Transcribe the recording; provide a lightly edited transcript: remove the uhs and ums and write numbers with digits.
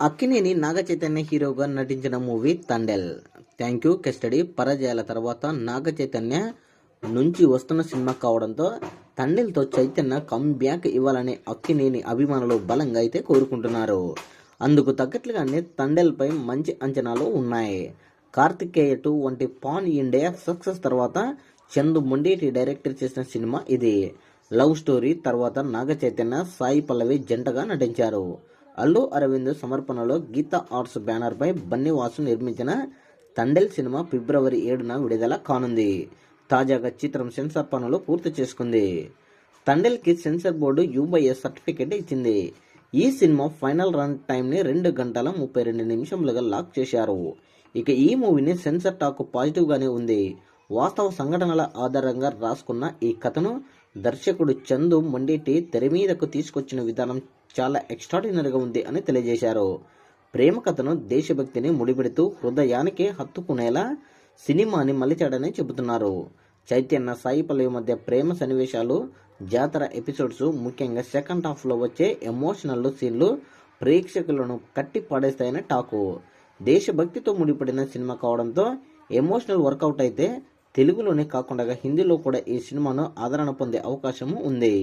అక్కినేని నాగ చైతన్య హీరోగా నటించిన movie Thandel. Thank you Custody పరాజయాల తర్వాత నాగ చైతన్య నుంచి వస్తున్న సినిమా కావడంతో తండెల్తో చైతన్య కమ్ బ్యాక్ ఇవ్వాలని అక్కినేని అభిమానులు బలంగా అయితే కోరుకుంటున్నారు. అందుకు తగ్గట్లుగానే తండెల్పై మంచి అంచనాలు ఉన్నాయి. కార్తికేయ 2 వంటి పాన్ ఇండియా సక్సెస్ తర్వాత చందు మొండేటి డైరెక్టర్ చేసిన సినిమా ఇది. లవ్ స్టోరీ తర్వాత నాగ చైతన్య సాయి పల్లవి జంటగా నటించారు. అల్లు అరవింద్ సమర్పణలో గీతా ఆర్ట్స్ బ్యానర్ పై బన్నీవాసు నిర్మించిన తండెల్ సినిమా ఫిబ్రవరి 7న విడుదల కానుంది. తాజాగా చిత్రం సెన్సార్ పనులు పూర్తి చేసుకుంది. తండెల్ కి సెన్సార్ బోర్డు యూబైఏ సర్టిఫికెట్ ఇచ్చింది. ఈ సినిమా ఫైనల్ రన్ టైం ని 2 గంటల 32 నిమిషములుగా లాక్ చేశారు. ఇక ఈ మూవీని సెన్సార్ టాక్ పాజిటివ్ గానే ఉంది. వాస్తవ సంఘటనల ఆధారంగా రాసుకున్న ఈ కథను దర్శకుడు చందు మొండేటి తెర మీదకు తీసుకొచ్చిన విధానం చాలా ఎక్స్ట్రాడినరీగా ఉంది అని తెలియజేశారు. ప్రేమ కథను దేశభక్తిని ముడిపెడుతూ హృదయానికి హత్తుకునేలా సినిమాని మలిచాడని చెబుతున్నారు. చైతన్య సాయి పల్లవి మధ్య ప్రేమ సన్నివేశాలు, జాతర ఎపిసోడ్స్, ముఖ్యంగా సెకండ్ హాఫ్ లో వచ్చే ఎమోషనల్ సీన్లు ప్రేక్షకులను కట్టి పడేస్తాయని టాకు. దేశభక్తితో ముడిపడిన సినిమా కావడంతో ఎమోషనల్ వర్కౌట్ అయితే తెలుగులోనే కాకుండా హిందీలో కూడా ఈ సినిమాను ఆదరణ పొందే అవకాశం ఉంది.